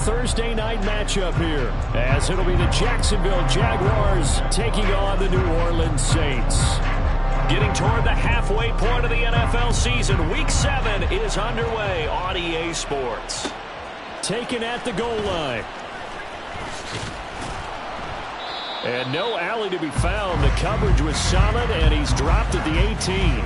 Thursday night matchup here, as it'll be the Jacksonville Jaguars taking on the New Orleans Saints. Getting toward the halfway point of the NFL season, Week 7 is underway on EA Sports. Taken at the goal line. And no alley to be found. The coverage was solid, and he's dropped at the 18.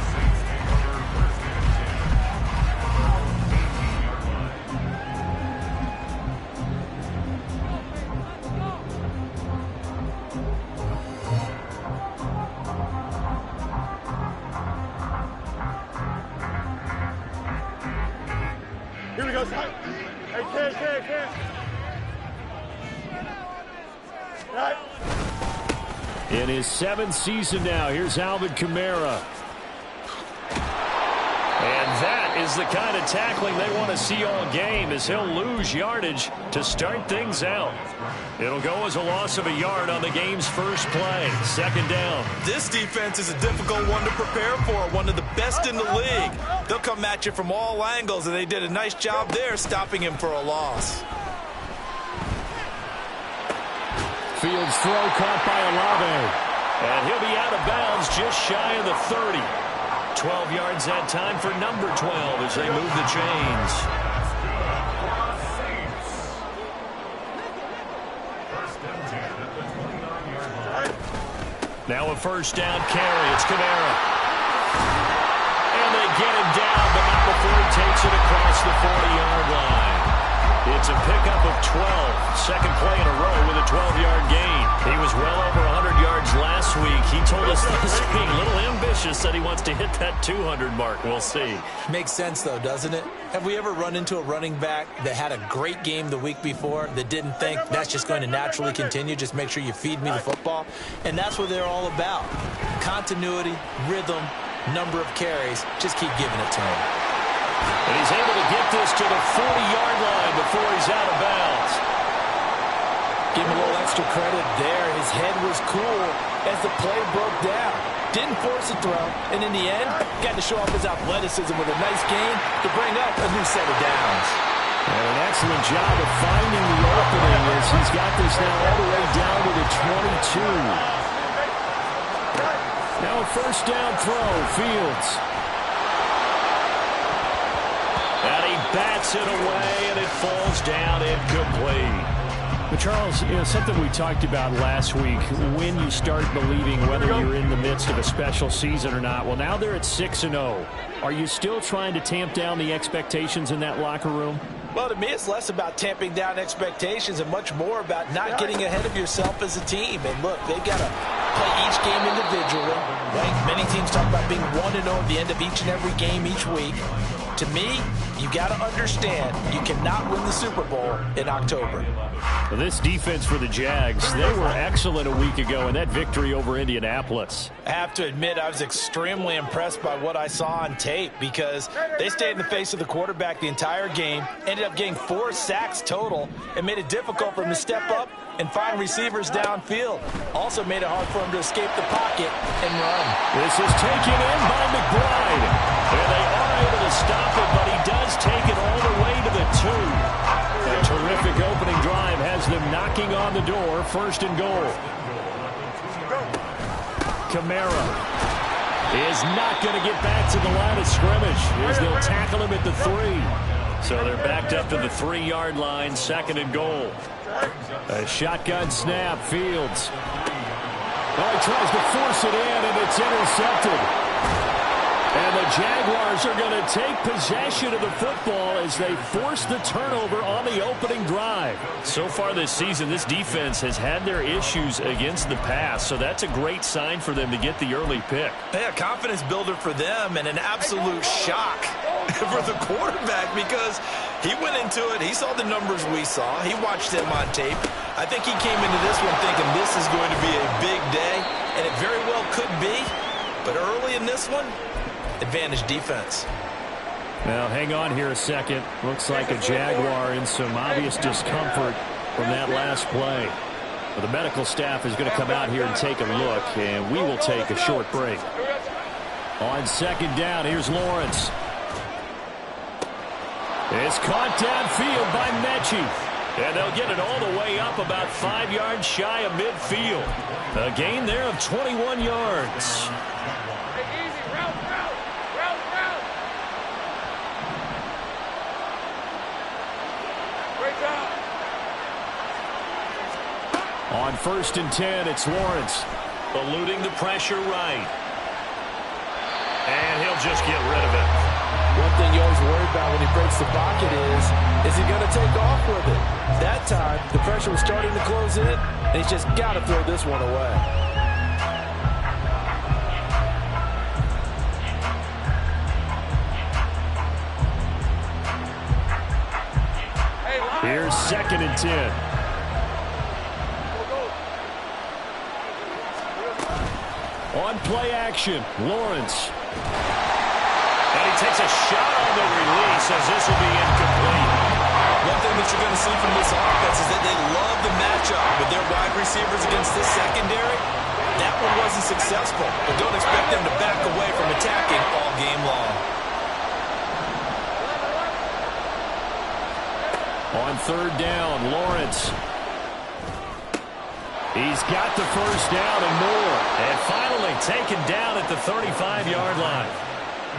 Here we go, Ty. Hey, Ken. Right. In his 7th season now, here's Alvin Kamara. And that is the kind of tackling they want to see all game, as he'll lose yardage to start things out. It'll go as a loss of a yard on the game's first play. 2nd down. This defense is a difficult one to prepare for, one of the best in the league. They'll come at you from all angles, and they did a nice job there stopping him for a loss. Fields throw caught by Olave. And he'll be out of bounds just shy of the 30. 12 yards that time for number 12 as they move the chains. Now a 1st down carry. It's Kamara. And they get him down, but not before he takes it across the 40-yard line. It's a pickup of 12. Second play in a row with a 12-yard gain. He was well over 100 yards last week. He told us this week, a little ambitious, that he wants to hit that 200 mark. We'll see. Makes sense, though, doesn't it? Have we ever run into a running back that had a great game the week before that didn't think that's just going to naturally continue? Just make sure you feed me the football. And that's what they're all about. Continuity, rhythm, number of carries. Just keep giving it to him. And he's able to get this to the 40-yard line before he's out of bounds. Give him a little extra credit there. His head was cool as the play broke down. Didn't force a throw, and in the end, got to show off his athleticism with a nice gain to bring up a new set of downs. And an excellent job of finding the opening as he's got this now all the way down to the 22. Now a 1st down throw, Fields. And he bats it away, and it falls down incomplete. But Charles, something we talked about last week, when you start believing whether you're in the midst of a special season or not. Well, now they're at 6-0. Are you still trying to tamp down the expectations in that locker room? Well, to me, it's less about tamping down expectations and much more about not getting ahead of yourself as a team. And look, they've got to play each game individually, right? Many teams talk about being 1-0 at the end of each and every game each week. To me, you got to understand you cannot win the Super Bowl in October. Well, this defense for the Jags, they were excellent a week ago in that victory over Indianapolis. I have to admit, I was extremely impressed by what I saw on tape because they stayed in the face of the quarterback the entire game, ended up getting 4 sacks total, and made it difficult for him to step up and find receivers downfield. Also made it hard for him to escape the pocket and run. This is taken in by McBride. And they are able to stop it, but he does take it all the way to the 2. A terrific opening drive has them knocking on the door. 1st and goal. Kamara is not going to get back to the line of scrimmage as they'll tackle him at the 3. So they're backed up to the 3-yard line. 2nd and goal. A shotgun snap. Fields. Oh, he tries to force it in, and it's intercepted. And the Jaguars are going to take possession of the football as they force the turnover on the opening drive. So far this season, this defense has had their issues against the pass, so that's a great sign for them to get the early pick. Yeah, confidence builder for them and an absolute shock for the quarterback because he went into it. He saw the numbers we saw. He watched them on tape. I think he came into this one thinking this is going to be a big day, and it very well could be. But early in this one, advantage defense. Now, hang on here a second. Looks like a Jaguar in some obvious discomfort from that last play. Well, the medical staff is going to come out here and take a look, and we will take a short break. On 2nd down, here's Lawrence. It's caught downfield by Mechie. And they'll get it all the way up about 5 yards shy of midfield. A gain there of 21 yards. On 1st and 10, it's Lawrence. Eluding the pressure right. And he'll just get rid of it. One thing you always worry about when he breaks the pocket is he going to take off with it? That time, the pressure was starting to close in, and he's just got to throw this one away. Here's 2nd and 10. On play action, Lawrence. And he takes a shot on the release as this will be incomplete. One thing that you're going to see from this offense is that they love the matchup with their wide receivers against this secondary. That one wasn't successful, but don't expect them to back away from attacking all game long. On 3rd down, Lawrence. He's got the first down and more. And finally taken down at the 35-yard line.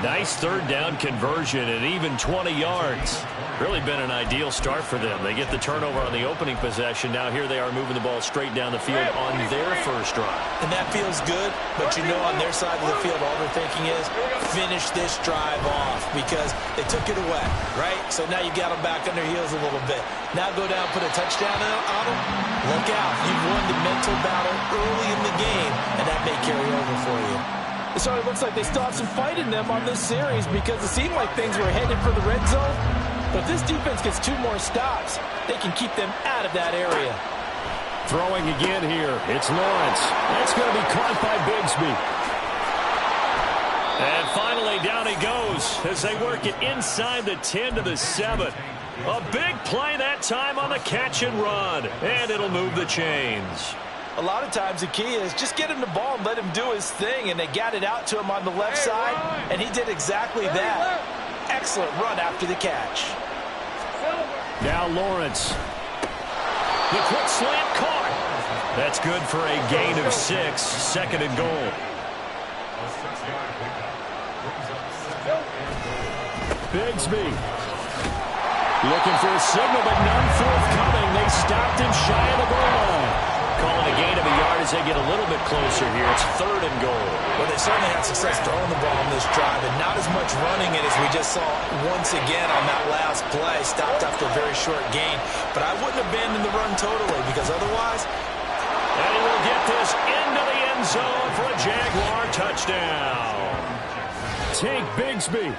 Nice 3rd down conversion and even 20 yards. Really been an ideal start for them. They get the turnover on the opening possession. Now here they are moving the ball straight down the field on their first drive. And that feels good, but you know on their side of the field all they're thinking is finish this drive off because they took it away, right? So now you got them back on their heels a little bit. Now go down, put a touchdown on them. Look out. You've won the mental battle early in the game, and that may carry over for you. So it looks like they still have some fight in them on this series because it seemed like things were headed for the red zone. But if this defense gets 2 more stops, they can keep them out of that area. Throwing again here. It's Lawrence. That's going to be caught by Bigsby. And finally down he goes as they work it inside the 10 to the 7. A big play that time on the catch and run. And it'll move the chains. A lot of times the key is just get him the ball and let him do his thing, and they got it out to him on the left side, and he did exactly that. Excellent run after the catch. Now Lawrence. The quick slant caught. That's good for a gain of 6, 2nd and goal. Bigsby. Looking for a signal, but none forthcoming. They stopped him shy of the goal line. Calling a gain of a yard as they get a little bit closer here. It's 3rd and goal. Well, they certainly had success throwing the ball on this drive, and not as much running it as we just saw once again on that last play. Stopped after a very short gain. But I wouldn't abandon the run totally because otherwise... And he will get this into the end zone for a Jaguar touchdown. Take Bigsby.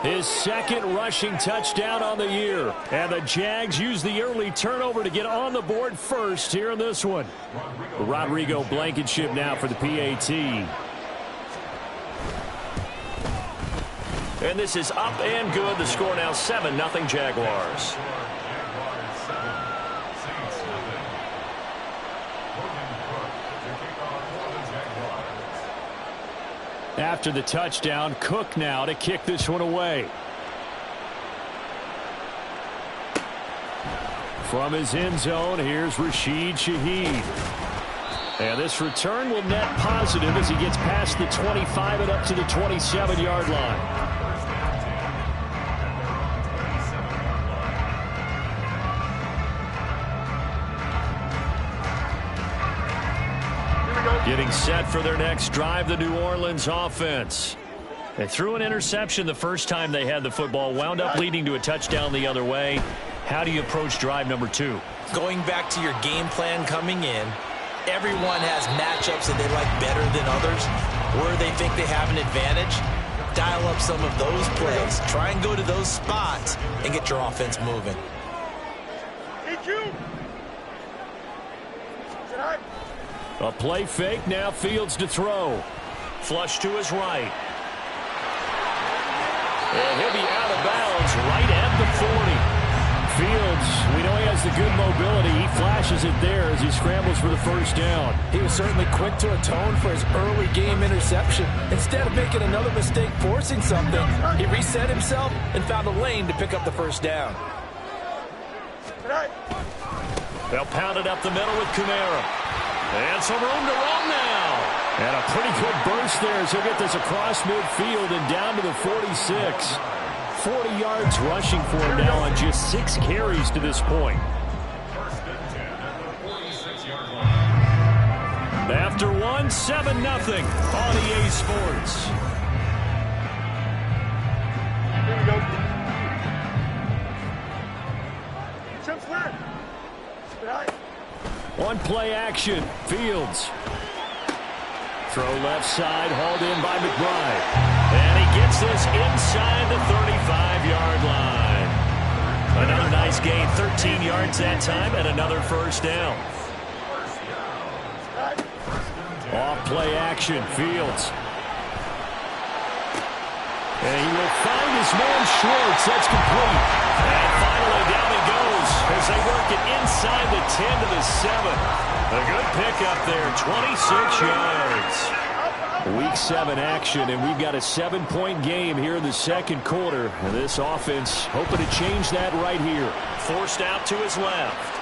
His 2nd rushing touchdown on the year. And the Jags use the early turnover to get on the board first here in this one. Rodrigo Blankenship now for the PAT. And this is up and good. The score now 7-0 Jaguars. After the touchdown, Cook now to kick this one away. From his end zone, here's Rashid Shaheed. And this return will net positive as he gets past the 25 and up to the 27-yard line. Getting set for their next drive, the New Orleans offense. They threw an interception the first time they had the football, wound up leading to a touchdown the other way. How do you approach drive number 2? Going back to your game plan coming in, everyone has matchups that they like better than others, where they think they have an advantage. Dial up some of those plays. Try and go to those spots and get your offense moving. A play fake, now Fields to throw. Flush to his right. And he'll be out of bounds right at the 40. Fields, we know he has the good mobility. He flashes it there as he scrambles for the first down. He was certainly quick to atone for his early game interception. Instead of making another mistake forcing something, he reset himself and found a lane to pick up the first down. They'll pound it up the middle with Kamara. And some room to run now. And a pretty good burst there as he'll get this across midfield and down to the 46. 40 yards rushing for him now on just 6 carries to this point. After one, 7-0 on EA Sports. Here we go. Chip clear. Behind. One play action. Fields. Throw left side, hauled in by McBride. And he gets this inside the 35-yard line. Another nice gain, 13 yards that time, and another first down. Off play action, Fields. And he will find his man Schwartz. That's complete. And finally down he goes as they work it inside the 10 to the 7. A good pickup there, 26 yards. Week 7 action, and we've got a 7-point game here in the second quarter. And this offense hoping to change that right here. Forced out to his left.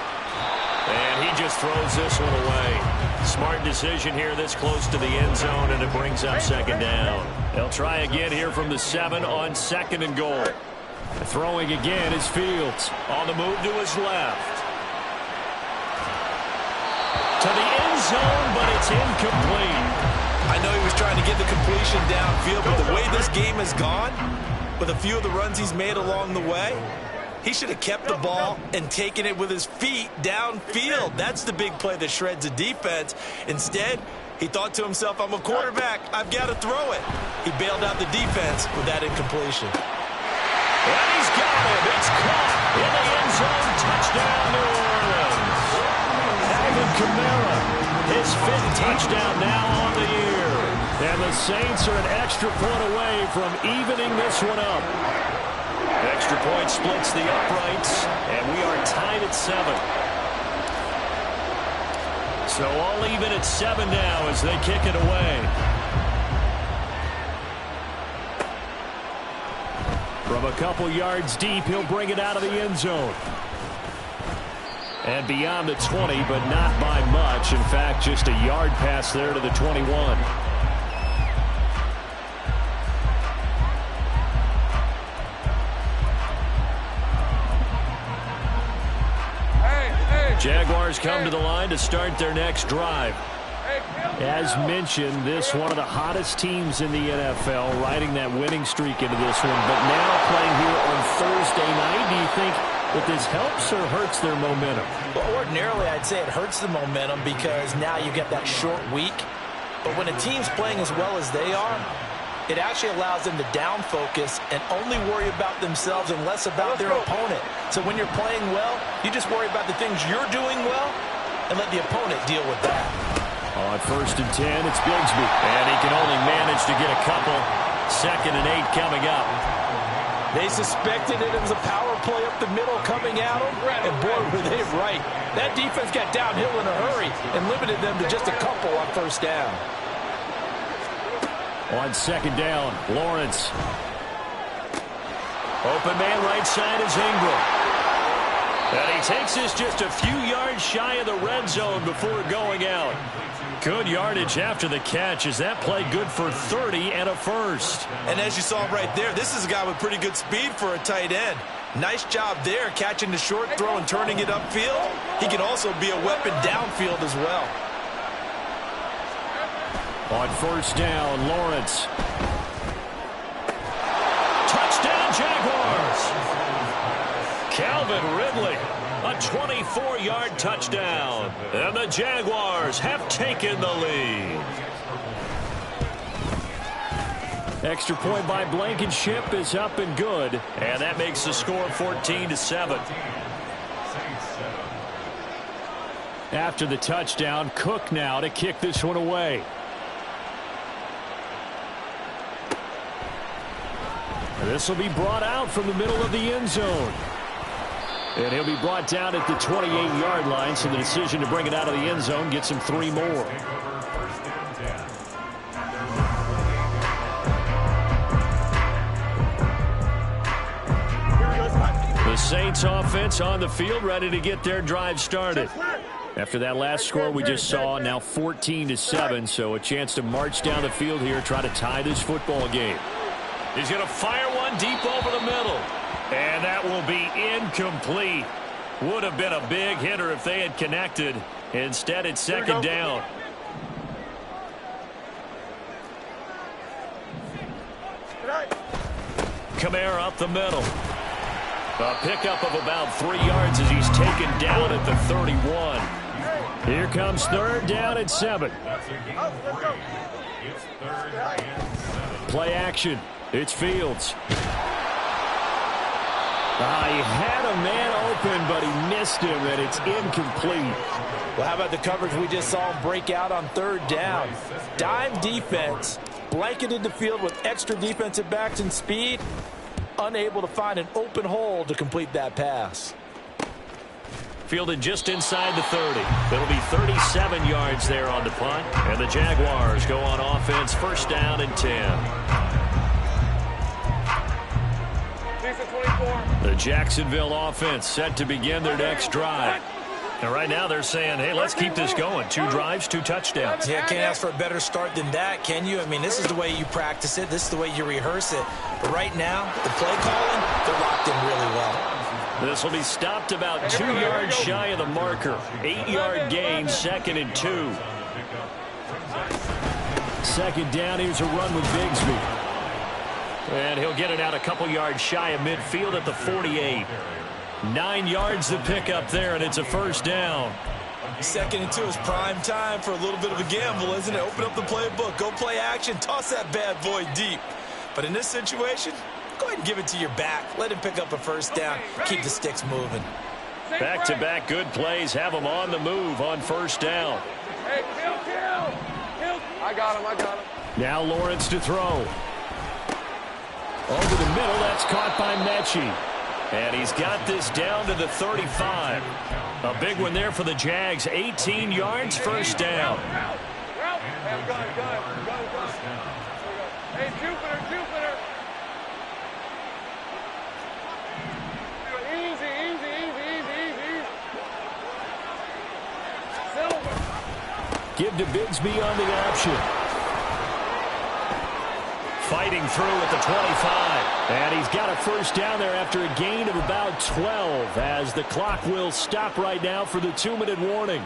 And he just throws this one away. Smart decision here this close to the end zone, and it brings up second down. They'll try again here from the 7 on 2nd and goal. Throwing again is Fields. On the move to his left. To the end zone, but it's incomplete. I know he was trying to get the completion downfield, but the way this game has gone, with a few of the runs he's made along the way, he should have kept the ball and taken it with his feet downfield. That's the big play that shreds a defense. Instead, he thought to himself, I'm a quarterback. I've got to throw it. He bailed out the defense with that incompletion. And he's got it. It's caught in the end zone. Touchdown, New Orleans. Kamara, his 5th touchdown now on the year. And the Saints are an extra point away from evening this one up. Extra point splits the uprights, and we are tied at 7. So all even at 7 now as they kick it away. From a couple yards deep, he'll bring it out of the end zone. And beyond the 20, but not by much. In fact, just a yard pass there to the 21. Jaguars come to the line to start their next drive. As mentioned, this one of the hottest teams in the NFL, riding that winning streak into this one. But now playing here on Thursday night, do you think that this helps or hurts their momentum? Well, ordinarily, I'd say it hurts the momentum because now you get that short week. But when a team's playing as well as they are, it actually allows them to down focus and only worry about themselves and less about their opponent. So when you're playing well, you just worry about the things you're doing well and let the opponent deal with that. On 1st and 10, it's Bigsby. And he can only manage to get a couple. 2nd and 8 coming up. They suspected it was a power play up the middle coming at them, and boy, were they right. That defense got downhill in a hurry and limited them to just a couple on 1st down. On 2nd down, Lawrence. Open man right side is Ingram. And he takes this just a few yards shy of the red zone before going out. Good yardage after the catch as that play good for 30 and a first. And as you saw right there, this is a guy with pretty good speed for a tight end. Nice job there catching the short throw and turning it upfield. He can also be a weapon downfield as well. On 1st down, Lawrence. Touchdown, Jaguars. Calvin Ridley. A 24-yard touchdown. And the Jaguars have taken the lead. Extra point by Blankenship is up and good. And that makes the score 14-7. After the touchdown, Cook now to kick this one away. This will be brought out from the middle of the end zone. And he'll be brought down at the 28-yard line, so the decision to bring it out of the end zone gets him 3 more. The Saints offense on the field, ready to get their drive started. After that last score we just saw, now 14-7, so a chance to march down the field here, try to tie this football game. He's going to fire one deep over the middle. And that will be incomplete. Would have been a big hitter if they had connected. Instead, it's second down. Kamara up the middle. A pickup of about 3 yards as he's taken down at the 31. Here comes third down and 7. Play action. It's Fields. He had a man open, but he missed him, and it's incomplete. Well, how about the coverage we just saw him break out on third down? Dime defense, blanketed the field with extra defensive backs and speed, unable to find an open hole to complete that pass. Fielded just inside the 30. It'll be 37 yards there on the punt, and the Jaguars go on offense, first down and 10. The Jacksonville offense set to begin their next drive. And right now they're saying, hey, let's keep this going. 2 drives, 2 touchdowns. Yeah, can't ask for a better start than that, can you? I mean, this is the way you practice it. This is the way you rehearse it. But right now, the play calling, they're locked in really well. This will be stopped about 2 yards shy of the marker. 8-yard gain, second and 2. Second down, here's a run with Bigsby. And he'll get it out a couple yards shy of midfield at the 48. 9 yards to pick up there, and it's a first down. Second and 2 is prime time for a little bit of a gamble, isn't it? Open up the playbook, go play action, toss that bad boy deep. But in this situation, go ahead and give it to your back. Let him pick up a first down. Keep the sticks moving. Back-to-back good plays have him on the move on first down. Hey, kill. I got him. Now Lawrence to throw. Over the middle, that's caught by Mechie. And he's got this down to the 35. A big one there for the Jags. 18 yards, first down. Hey, Jupiter. Easy. Silver. Give to Bigsby on the option. Fighting through at the 25. And he's got a first down there after a gain of about 12 as the clock will stop right now for the 2-minute warning.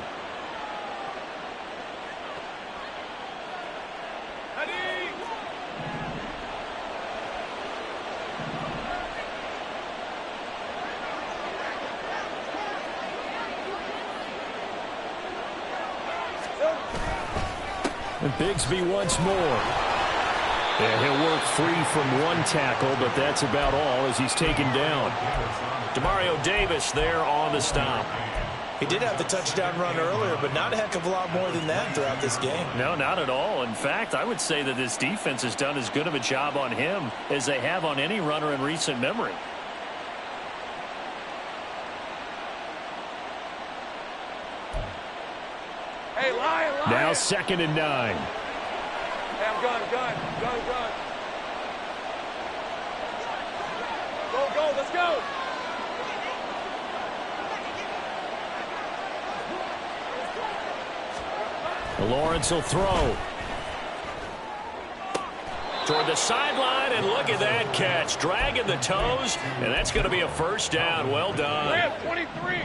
And Bigsby once more. And he'll work free from one tackle, but that's about all as he's taken down. Demario Davis there on the stop. He did have the touchdown run earlier, but not a heck of a lot more than that throughout this game. No, not at all. In fact, I would say that this defense has done as good of a job on him as they have on any runner in recent memory. Hey, Lion. Now second and 9. Hey, I'm gun. Go, let's go. Lawrence will throw. Toward the sideline, and look at that catch. Dragging the toes, and that's going to be a first down. Well done. 23.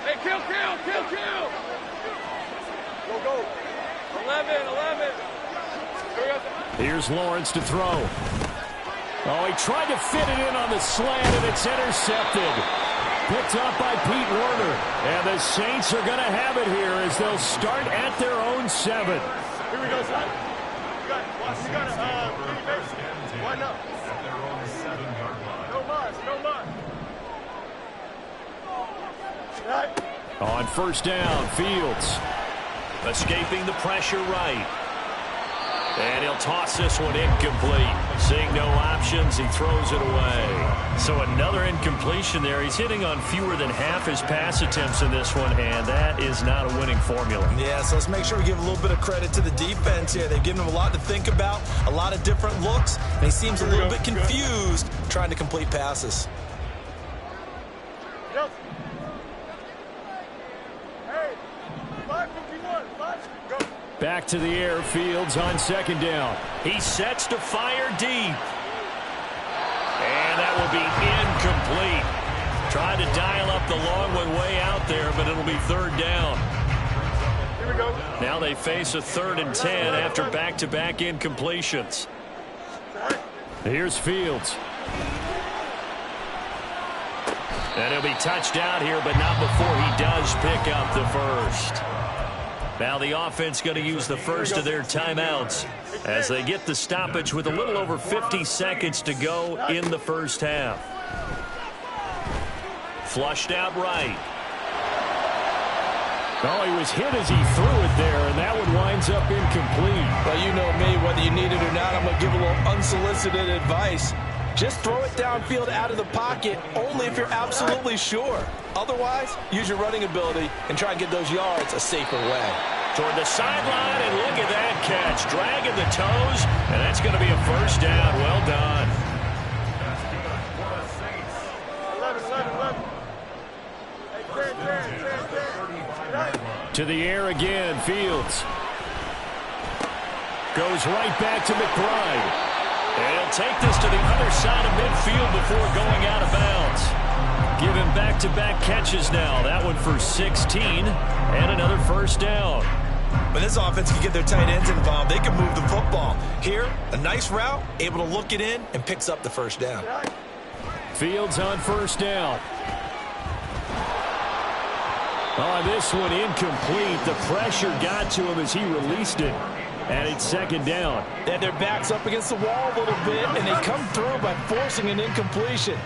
Hey, kill. Go. 11. Here's Lawrence to throw. Oh, he tried to fit it in on the slant, and it's intercepted. Picked up by Pete Werner. And the Saints are going to have it here as they'll start at their own 7. Here we go, son. You got line up. No muss. Right. On first down, Fields. Escaping the pressure right. And he'll toss this one incomplete. Seeing no options, he throws it away. So another incompletion there. He's hitting on fewer than half his pass attempts in this one, and that is not a winning formula. Yeah, so let's make sure we give a little bit of credit to the defense here. They've given him a lot to think about, a lot of different looks, and he seems a little bit confused trying to complete passes. Back to the air, Fields on second down. He sets to fire deep. And that will be incomplete. Tried to dial up the long one way out there, but it'll be third down. Here we go. Now they face a 3rd and 10 after back-to-back incompletions. Here's Fields. And he'll be touched out here, but not before he does pick up the first. Now the offense going to use the first of their timeouts as they get the stoppage with a little over 50 seconds to go in the first half. Flushed out right. Oh, he was hit as he threw it there, and that one winds up incomplete. Well, you know me, whether you need it or not, I'm going to give a little unsolicited advice. Just throw it downfield out of the pocket only if you're absolutely sure. Otherwise, use your running ability and try and get those yards a safer way. Toward the sideline, and look at that catch. Dragging the toes, and that's going to be a first down. Well done. 11. To the air again, Fields. Goes right back to McBride. And he'll take this to the other side of midfield before going out of bounds. Give him back-to-back catches now. That one for 16 and another first down. When this offense can get their tight ends involved, they can move the football. Here, a nice route, able to look it in, and picks up the first down. Fields on first down. On this one, incomplete. The pressure got to him as he released it. And it's second down. They had their backs up against the wall a little bit, and they come through by forcing an incompletion.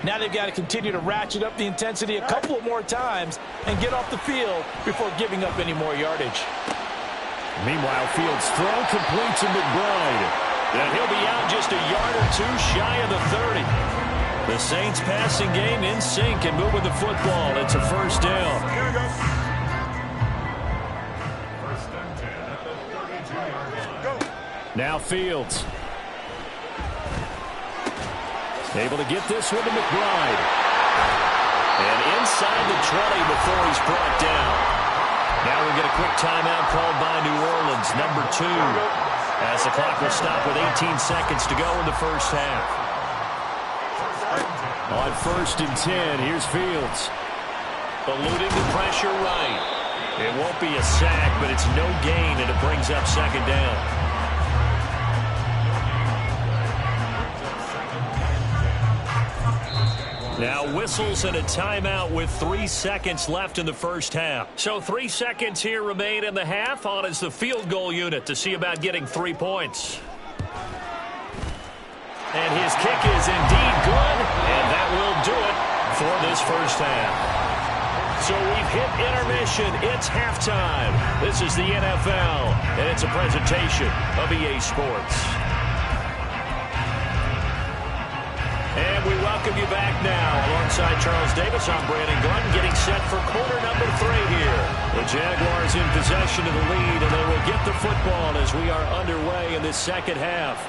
Now they've got to continue to ratchet up the intensity a couple of more times and get off the field before giving up any more yardage. Meanwhile, Fields' throw complete to McBride. And he'll be out just a yard or two shy of the 30. The Saints passing game in sync and moving the football. It's a first down. Here we go. Now Fields. Able to get this one to McBride. And inside the 20 before he's brought down. Now we get a quick timeout called by New Orleans, number 2. As the clock will stop with 18 seconds to go in the first half. On 1st and 10, here's Fields. Eluding the pressure right. It won't be a sack, but it's no gain, and it brings up second down. Now whistles and a timeout with 3 seconds left in the first half. So 3 seconds here remain in the half. On is the field goal unit to see about getting 3 points. And his kick is indeed good, and that will do it for this first half. So we've hit intermission. It's halftime. This is the NFL, and it's a presentation of EA Sports. And we welcome you back now. Alongside Charles Davis, I'm Brandon Glenn, getting set for quarter number 3 here. The Jaguars in possession of the lead, and they will get the football as we are underway in this second half.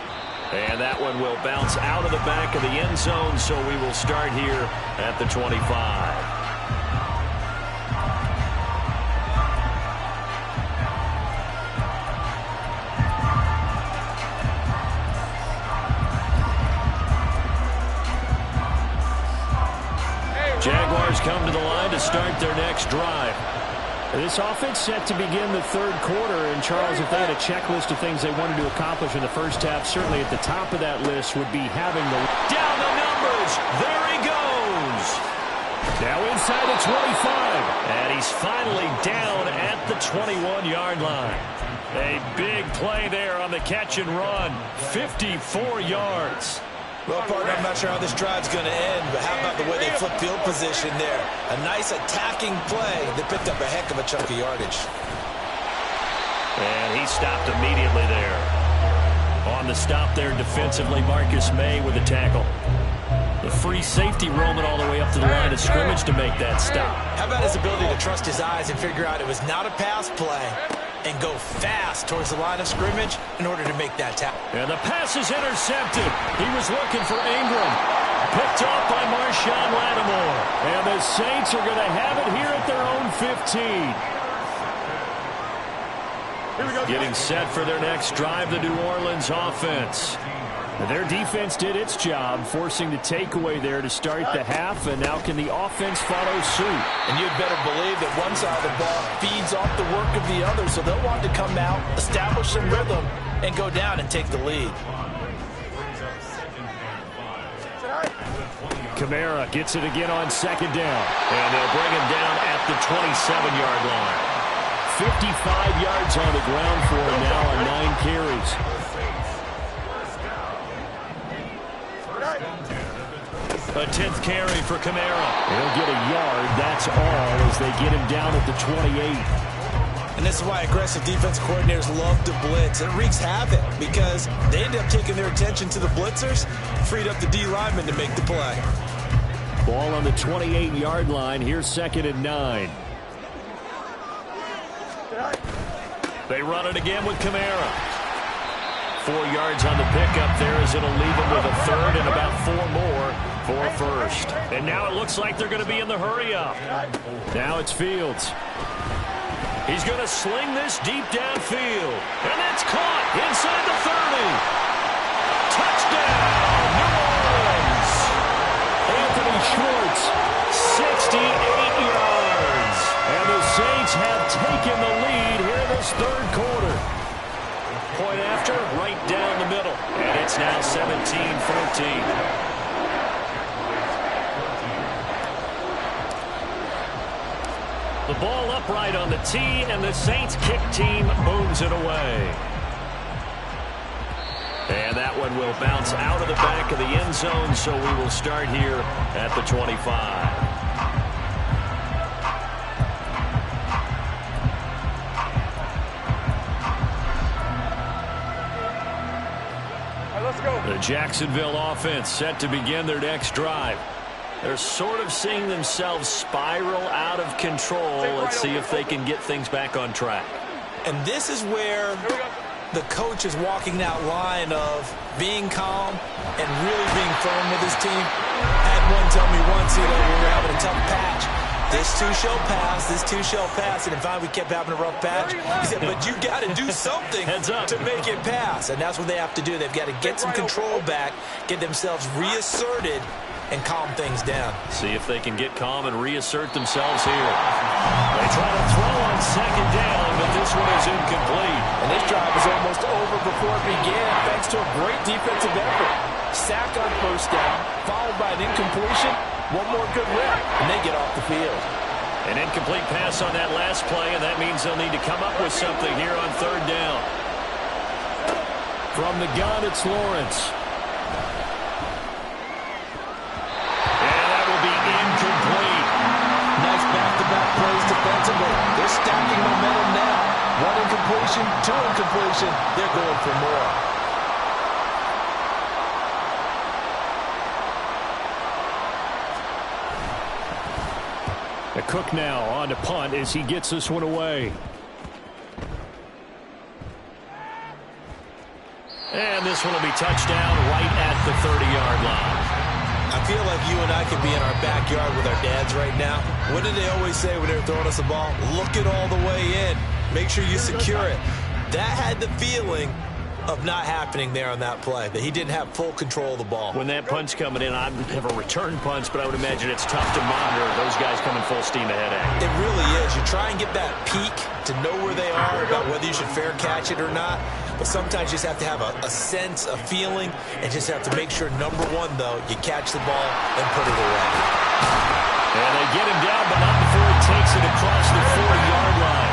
And that one will bounce out of the back of the end zone, so we will start here at the 25. Jaguars come to the line to start their next drive. This offense set to begin the third quarter. And, Charles, if they had a checklist of things they wanted to accomplish in the first half, certainly at the top of that list would be having the... Down the numbers! There he goes! Now inside the 25. And he's finally down at the 21-yard line. A big play there on the catch and run. 54 yards. Well, partner, I'm not sure how this drive's going to end, but how about the way they flip field position there? A nice attacking play. They picked up a heck of a chunk of yardage. And he stopped immediately there. On the stop there defensively, Marcus May with a tackle. The free safety roaming all the way up to the line of scrimmage to make that stop. How about his ability to trust his eyes and figure out it was not a pass play and go fast towards the line of scrimmage in order to make that tackle. And the pass is intercepted. He was looking for Ingram. Picked off by Marshawn Lattimore. And the Saints are going to have it here at their own 15. Getting set for their next drive, the New Orleans offense. Their defense did its job, forcing the takeaway there to start the half, and now can the offense follow suit? And you'd better believe that one side of the ball feeds off the work of the other, so they'll want to come out, establish some rhythm, and go down and take the lead. Kamara gets it again on second down, and they'll bring him down at the 27-yard line. 55 yards on the ground for him now on 9 carries. A 10th carry for Kamara. He'll get a yard, that's all, as they get him down at the 28. And this is why aggressive defense coordinators love to blitz. It wreaks havoc because they end up taking their attention to the blitzers, freed up the D lineman to make the play. Ball on the 28-yard line. Here's 2nd and 9. They run it again with Kamara. 4 yards on the pickup there as it'll leave him with a third and about 4 more for a first. And now it looks like they're going to be in the hurry-up. Now it's Fields. He's going to sling this deep downfield. And that's caught inside the 30. Touchdown, New Orleans. Anthony Schwartz, 68 yards. And the Saints have taken the lead here in this third quarter. Point after, right down the middle. And it's now 17-14. The ball upright on the tee, and the Saints kick team booms it away. And that one will bounce out of the back of the end zone, so we will start here at the 25. Let's go. The Jacksonville offense set to begin their next drive. They're sort of seeing themselves spiral out of control. Let's see if they can get things back on track. And this is where the coach is walking that line of being calm and really being firm with his team. I had one tell me once, when we were having a tough patch, this too shall pass, this too shall pass. And in fact, we kept having a rough patch. He said, but you got to do something to make it pass. And that's what they have to do. They've got to get some control back, get themselves reasserted, and calm things down. See if they can get calm and reassert themselves here. They try to throw on second down, but this one is incomplete. And this drive is almost over before it began, thanks to a great defensive effort. Sack on first down, followed by an incompletion. One more good rip, and they get off the field. An incomplete pass on that last play, and that means they'll need to come up with something here on third down. From the gun, it's Lawrence. Incomplete. Nice back-to-back plays defensively. They're stacking momentum now. One incompletion, two incompletion. They're going for more. A Cook now on to punt as he gets this one away. And this one will be touchdown right at the 30-yard line. I feel like you and I could be in our backyard with our dads right now. What did they always say when they were throwing us a ball? Look it all the way in. Make sure you secure it. That had the feeling of not happening there on that play, that he didn't have full control of the ball. When that punch coming in, I have a return punch, but I would imagine it's tough to monitor those guys coming full steam ahead at you. It really is. You try and get that peek to know where they are, about whether you should fair catch it or not. But sometimes you just have to have a sense, a feeling, and just have to make sure, number one, though, you catch the ball and put it away. And they get him down, but not before he takes it across the 40-yard line.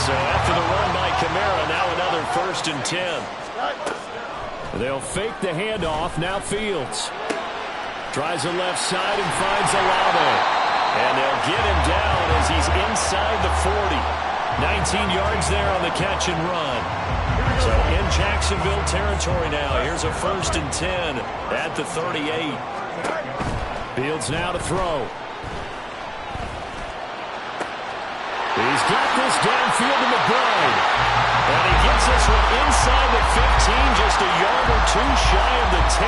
So after the run by Kamara, now another 1st and 10. They'll fake the handoff. Now Fields tries the left side and finds Olave. And they'll get him down as he's inside the 40. 19 yards there on the catch and run. So in Jacksonville territory now. Here's a 1st and 10 at the 38. Fields now to throw. He's got this downfield to McBride. And he gets this one inside the 15, just a yard or two shy of the 10.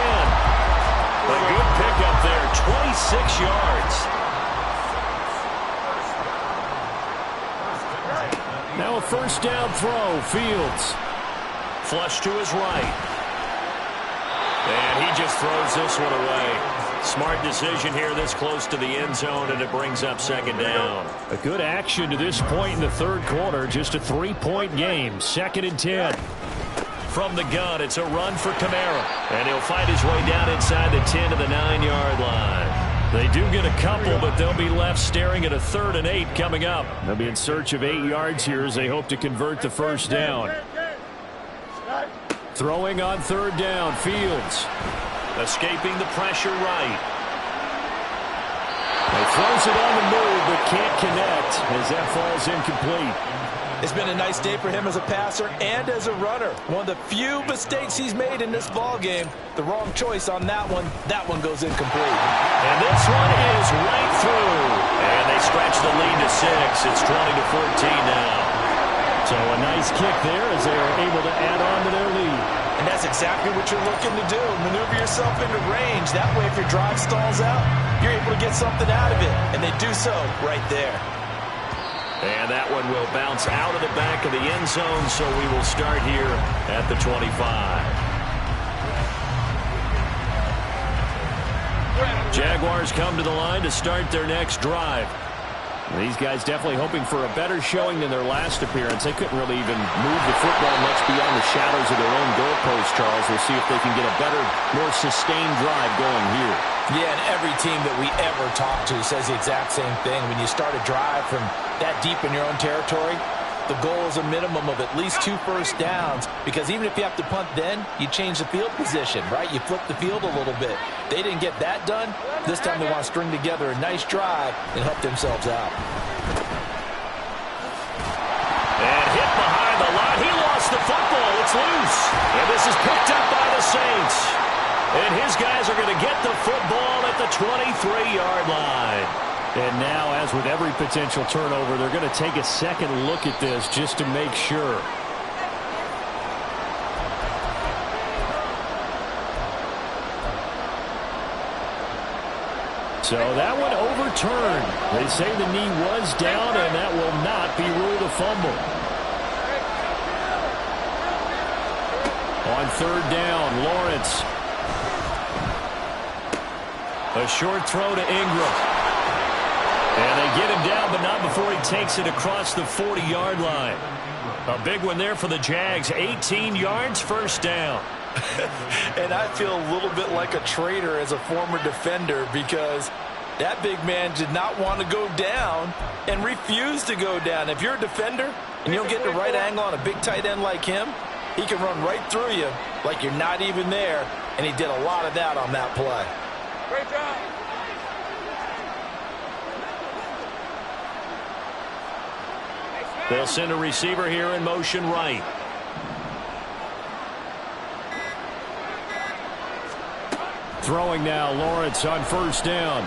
A good pickup there, 26 yards. Now a 1st down throw, Fields. Flush to his right. And he just throws this one away. Smart decision here this close to the end zone, and it brings up 2nd down. A good action to this point in the 3rd quarter. Just a 3-point game. 2nd and 10. From the gun, it's a run for Kamara. And he'll find his way down inside the 10 to the 9-yard line. They do get a couple, but they'll be left staring at a 3rd and 8 coming up. They'll be in search of 8 yards here as they hope to convert the 1st down. Throwing on 3rd down, Fields. Escaping the pressure right. He throws it on the move, but can't connect as that falls incomplete. It's been a nice day for him as a passer and as a runner. One of the few mistakes he's made in this ball game. The wrong choice on that one. That one goes incomplete. And this one is right through. And they stretch the lead to 6. It's 20-14 now. So a nice kick there as they are able to add on to their lead. And that's exactly what you're looking to do. Maneuver yourself into range. That way, if your drive stalls out, you're able to get something out of it. And they do so right there. And that one will bounce out of the back of the end zone, so we will start here at the 25. Jaguars come to the line to start their next drive. These guys definitely hoping for a better showing than their last appearance. They couldn't really even move the football much beyond the shadows of their own goalpost, Charles. We'll see if they can get a better, more sustained drive going here. Yeah, and every team that we ever talk to says the exact same thing. When you start a drive from that deep in your own territory, the goal is a minimum of at least 2 first downs, because even if you have to punt then, you change the field position, right? You flip the field a little bit. They didn't get that done. This time they want to string together a nice drive and help themselves out. And hit behind the line. He lost the football. It's loose. And this is picked up by the Saints. And his guys are going to get the football at the 23-yard line. And now, as with every potential turnover, they're going to take a second look at this just to make sure. So that one overturned. They say the knee was down, and that will not be ruled a fumble. On 3rd down, Lawrence. A short throw to Ingram. And they get him down, but not before he takes it across the 40-yard line. A big one there for the Jags. 18 yards, 1st down. And I feel a little bit like a traitor as a former defender, because that big man did not want to go down and refused to go down. If you're a defender and you don't get the right angle on a big tight end like him, he can run right through you like you're not even there, and he did a lot of that on that play. Great job. They'll send a receiver here in motion right. Throwing now, Lawrence on 1st down.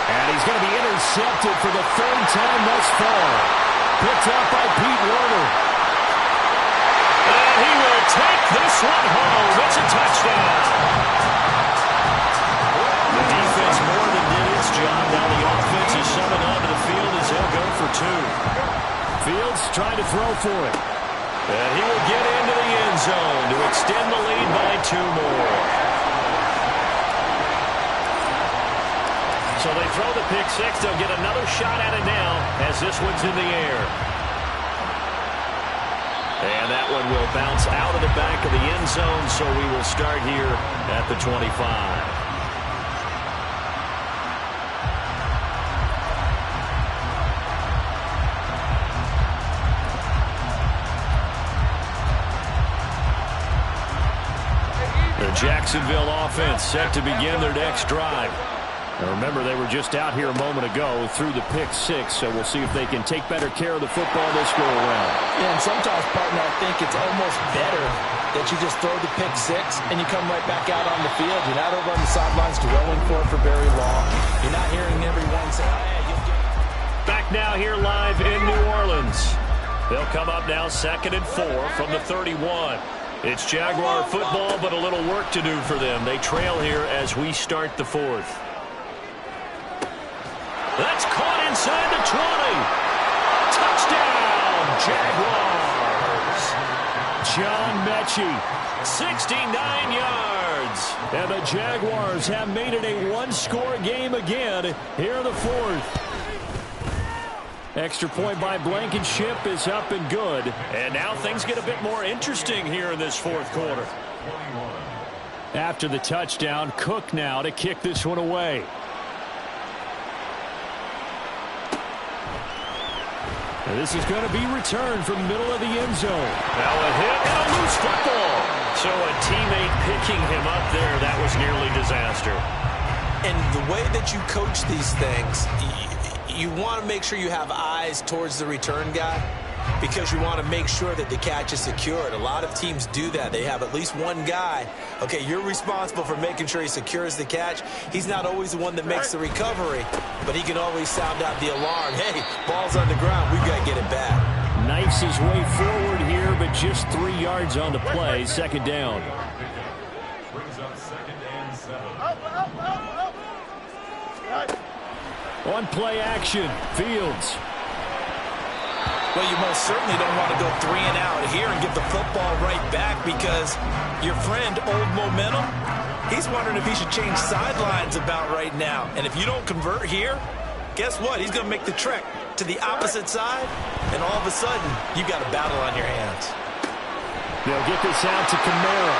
And he's going to be intercepted for the 3rd time thus far. Picked up by Pete Werner. And he will take this one home. It's a touchdown. The defense more than did its job. Now the offense is summoned onto the field as they'll go for 2. Fields trying to throw for it. And he will get into the end zone to extend the lead by 2 more. So they throw the pick 6. They'll get another shot at it now as this one's in the air. And that one will bounce out of the back of the end zone, so we will start here at the 25. The Jacksonville offense set to begin their next drive. Now remember, they were just out here a moment ago through the pick six, so we'll see if they can take better care of the football this go-around. Yeah, and sometimes, partner, I think it's almost better that you just throw the pick six and you come right back out on the field. You're not over on the sidelines dwelling for it for very long. You're not hearing everyone say, oh, yeah, you'll get it. Back now here live in New Orleans. They'll come up now 2nd and 4 from the 31. It's Jaguar football, but a little work to do for them. They trail here as we start the 4th. That's caught inside the 20. Touchdown, Jaguars. John Mechie, 69 yards. And the Jaguars have made it a one-score game again here in the 4th. Extra point by Blankenship is up and good. And now things get a bit more interesting here in this 4th quarter. After the touchdown, Cook now to kick this one away. And this is going to be returned from the middle of the end zone. Now a hit and a loose football. So a teammate picking him up there, that was nearly disaster. And the way that you coach these things, you want to make sure you have eyes towards the return guy because you want to make sure that the catch is secured. A lot of teams do that. They have at least one guy. Okay, you're responsible for making sure he secures the catch. He's not always the one that makes the recovery, but he can always sound out the alarm. Hey, ball's on the ground. We've got to get it back. Knifes his way forward here, but just 3 yards on the play. 2nd down. Brings up 2nd and 7. On play action, Fields. Well, you most certainly don't want to go 3 and out here and give the football right back because your friend, Old Momentum, he's wondering if he should change sidelines about right now. And if you don't convert here, guess what? He's going to make the trek to the opposite side, and all of a sudden, you've got a battle on your hands. They'll get this out to Kamara.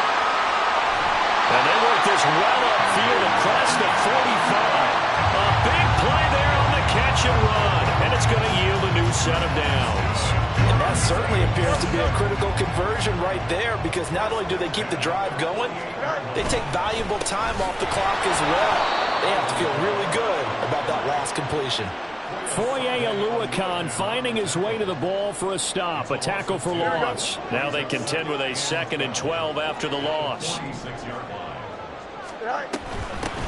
And they work this well upfield across the 45. A big play there on the catch and run, and it's going to yield a new set of downs. And that certainly appears to be a critical conversion right there because not only do they keep the drive going, they take valuable time off the clock as well. They have to feel really good about that last completion. Foye Oluokun finding his way to the ball for a stop, a tackle for loss. Now they contend with a 2nd and 12 after the loss.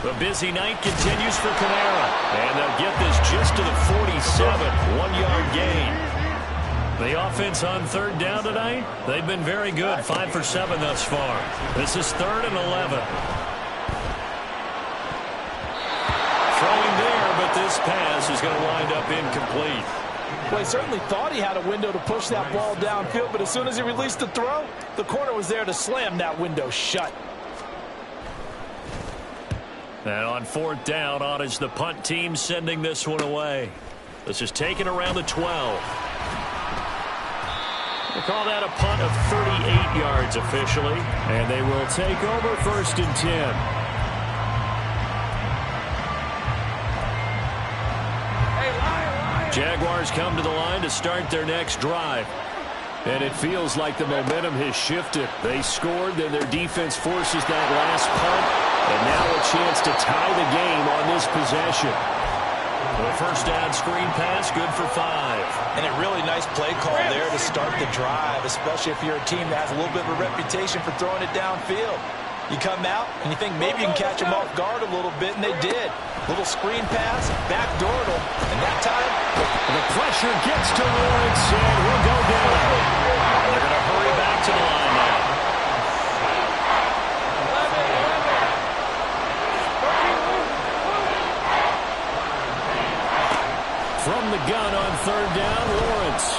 The busy night continues for Kamara, and they'll get this just to the 47, 1-yard gain. The offense on 3rd down tonight, they've been very good, 5 for 7 thus far. This is 3rd and 11. Throwing there, but this pass is going to wind up incomplete. Well, he certainly thought he had a window to push that ball downfield, but as soon as he released the throw, the corner was there to slam that window shut. And on 4th down, on is the punt team sending this one away. This is taken around the 12. They call that a punt of 38 yards officially. And they will take over 1st and 10. Jaguars come to the line to start their next drive. And it feels like the momentum has shifted. They scored, then their defense forces that last punt. And now a chance to tie the game on this possession. The 1st down screen pass, good for 5. And a really nice play call there to start the drive, especially if you're a team that has a little bit of a reputation for throwing it downfield. You come out and you think maybe you can catch them off guard a little bit, and they did. Little screen pass, backdoor them, and that time, the pressure gets to Lawrence, and he'll go down. They're going to hurry back to the line now. From the gun on 3rd down, Lawrence.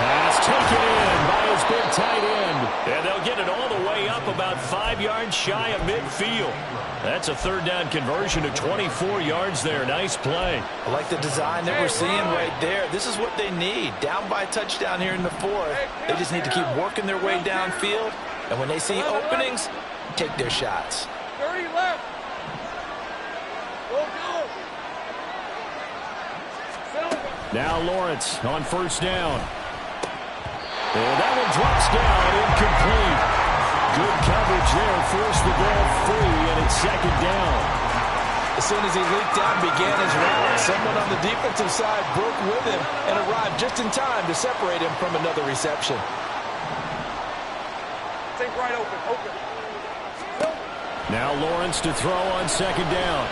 Pass taken in by his big tight end. And they'll get it all the way up about 5 yards shy of midfield. That's a 3rd down conversion of 24 yards there. Nice play. I like the design that we're seeing right there. This is what they need. Down by a touchdown here in the 4th. They just need to keep working their way downfield. And when they see openings, take their shots. 30 left. Go, go. Now Lawrence on 1st down. And that one drops down, incomplete. Good coverage there, forced the ball free, and it's 2nd down. The soon as he leaked out and began his route, someone on the defensive side broke with him and arrived just in time to separate him from another reception. Take right open. Now Lawrence to throw on second down.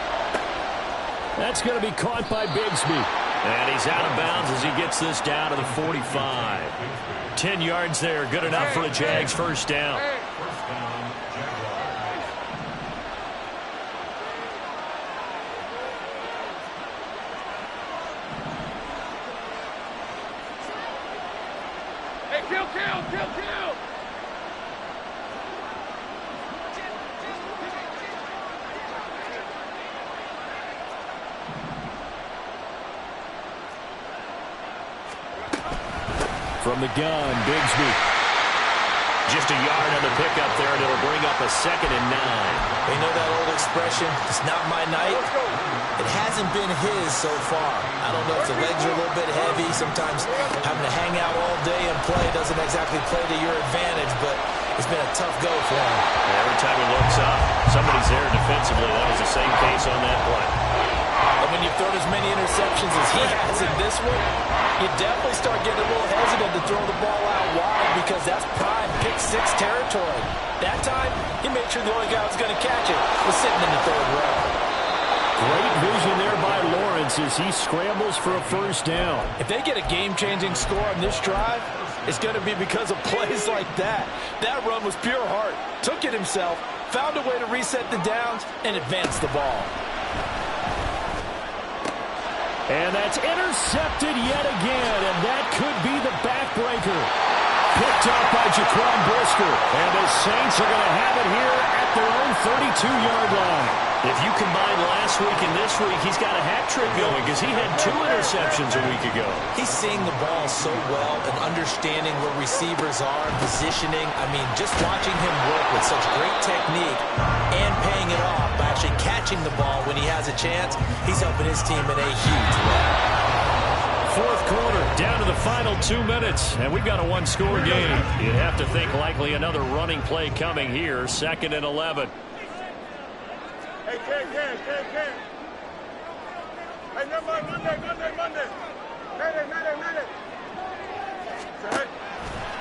That's going to be caught by Bigsby. And he's out of bounds as he gets this down to the 45. 10 yards there, good enough for a Jags first down. Hey, kill. From the gun, Bigsby. Just a yard on the pickup there, and it'll bring up a 2nd and 9. They know that old expression, it's not my night. It hasn't been his so far. I don't know if the legs are a little bit heavy. Sometimes having to hang out all day and play doesn't exactly play to your advantage, but it's been a tough go for him. Every time he looks up, somebody's there defensively. That was the same case on that play. And when you've thrown as many interceptions as he has in this one, you definitely start getting a little hesitant to throw the ball out wide because that's prime pick-6 territory. That time, he made sure the only guy who was going to catch it was sitting in the 3rd row. Great vision there by Lawrence as he scrambles for a first down. If they get a game-changing score on this drive, it's going to be because of plays like that. That run was pure heart. Took it himself, found a way to reset the downs, and advance the ball. And that's intercepted yet again, and that could be the backbreaker. Picked up by Jaquan Brisker, and the Saints are going to have it here at their own 32-yard line. If you combine last week and this week, he's got a hat trick going because he had 2 interceptions a week ago. He's seeing the ball so well and understanding where receivers are and positioning. I mean, just watching him work with such great technique and paying it off by actually catching the ball when he has a chance, he's helping his team in a huge way. 4th quarter, down to the final 2 minutes, and we've got a 1-score game. You'd have to think likely another running play coming here, 2nd and 11. Hey, Ken. Hey, Monday.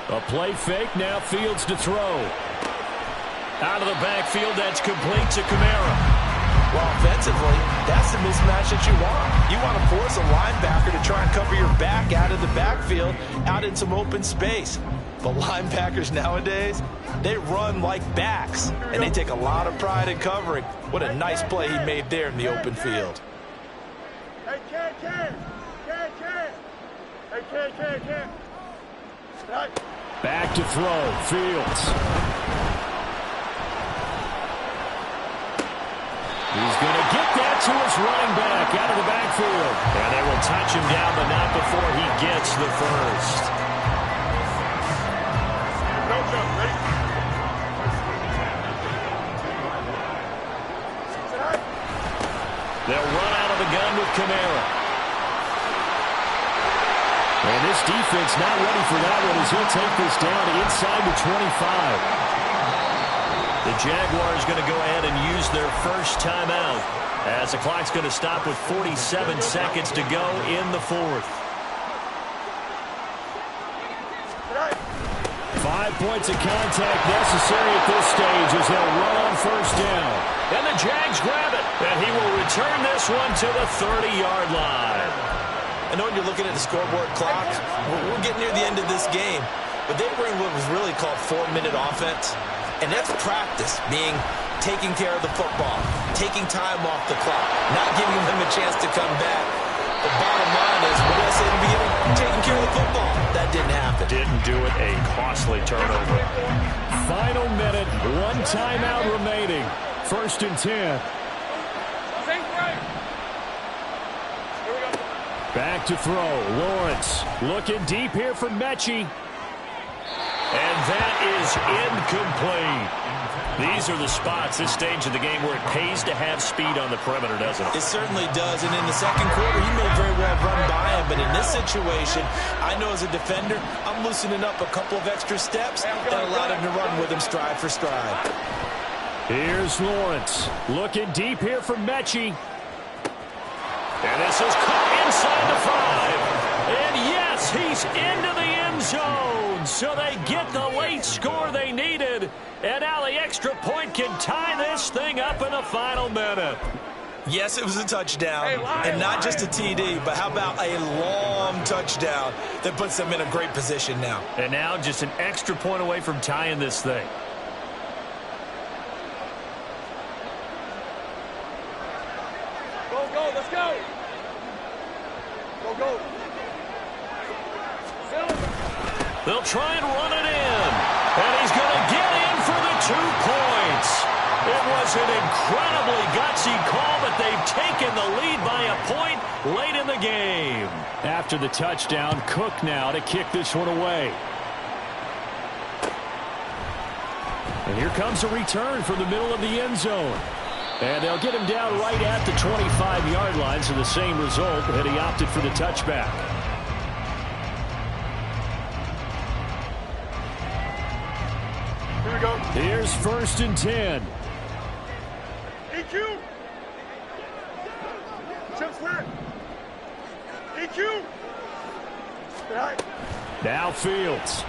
A play fake, now Fields to throw. Out of the backfield, that's complete to Kamara. Well, offensively, that's the mismatch that you want. You want to force a linebacker to try and cover your back out of the backfield, out in some open space. But linebackers nowadays, they run like backs, and they take a lot of pride in covering. What a nice play he made there in the open field. Hey, Ken. Back to throw, Fields. He's going to get that to his running back out of the backfield. And they will touch him down, but not before he gets the first. They'll run out of the gun with Kamara. And this defense not ready for that one as he'll take this down inside the 25. The Jaguars going to go ahead and use their first timeout as the clock's going to stop with 47 seconds to go in the 4th. 5 points of contact necessary at this stage as they'll run on first down. And the Jags grab it. And he will return this one to the 30-yard line. I know when you're looking at the scoreboard clock, we're getting near the end of this game. But they bring what was really called 4-minute offense. And that's practice, being taking care of the football, taking time off the clock, not giving them a chance to come back. The bottom line is, what did I say in the beginning? Taking care of the football. That didn't happen. Didn't do it. A costly turnover. Final minute. 1 timeout remaining. 1st and 10. Back to throw. Lawrence looking deep here for Mechie. And that is incomplete. These are the spots, this stage of the game, where it pays to have speed on the perimeter, doesn't it? It certainly does. And in the 2nd quarter, he may very well run by him. But in this situation, I know as a defender, I'm loosening up a couple of extra steps and allowed him to run with him stride for stride. Here's Lawrence looking deep here for Mechie. And this is caught inside the 5. And yes, he's into the end zone. So they get the late score they needed. And now the extra point can tie this thing up in the final minute. Yes, it was a touchdown, and not just a TD, but how about a long touchdown that puts them in a great position now. And now just an extra point away from tying this thing. Go, let's go. Go. They'll try and run it in. And he's going to get in for the 2 points. It was an incredibly gutsy call, but they've taken the lead by a point late in the game. After the touchdown, Cook now to kick this one away. And here comes a return from the middle of the end zone. And they'll get him down right at the 25-yard line, so the same result, and he opted for the touchback. Here we go. Here's 1st and 10. EQ. Jump square. EQ. Right. Now Fields.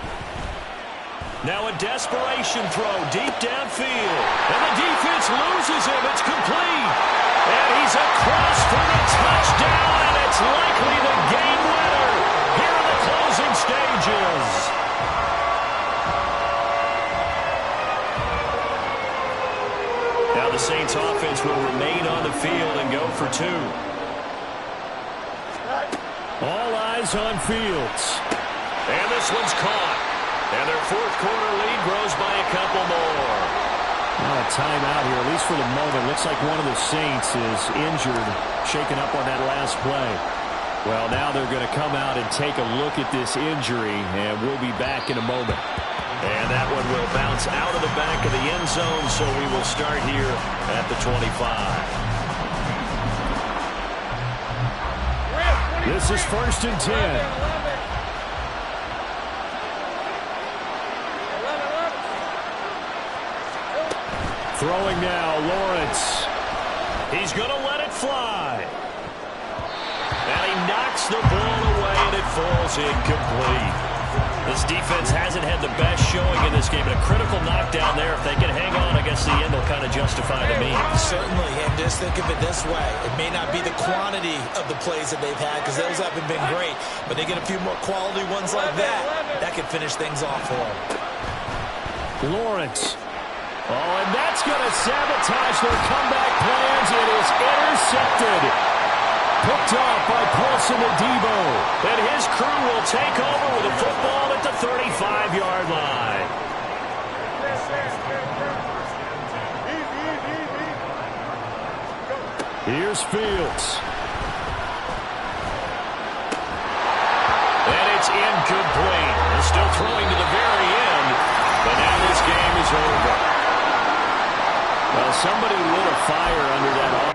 Now a desperation throw deep downfield. And the defense loses him. It's complete. And he's across for the touchdown. And it's likely the game winner here in the closing stages. Now the Saints offense will remain on the field and go for 2. All eyes on Fields. And this one's caught. And their 4th quarter lead grows by a couple more. Now a timeout here, at least for the moment. Looks like one of the Saints is injured, shaken up on that last play. Well, now they're going to come out and take a look at this injury, and we'll be back in a moment. And that one will bounce out of the back of the end zone, so we will start here at the 25. This is 1st and 10. Throwing now, Lawrence. He's going to let it fly. And he knocks the ball away, and it falls incomplete. This defense hasn't had the best showing in this game, but a critical knockdown there. If they can hang on, I guess the end will kind of justify the means. Certainly, and just think of it this way. It may not be the quantity of the plays that they've had, because those haven't been great, but they get a few more quality ones like that. That could finish things off for them. Lawrence. Oh, and that's going to sabotage their comeback plans. It is intercepted. Picked off by Paulson Adebo. And his crew will take over with the football at the 35-yard line. Here's Fields. And it's incomplete. They're still throwing to the very end, but now this game is over. Well, somebody lit a fire under that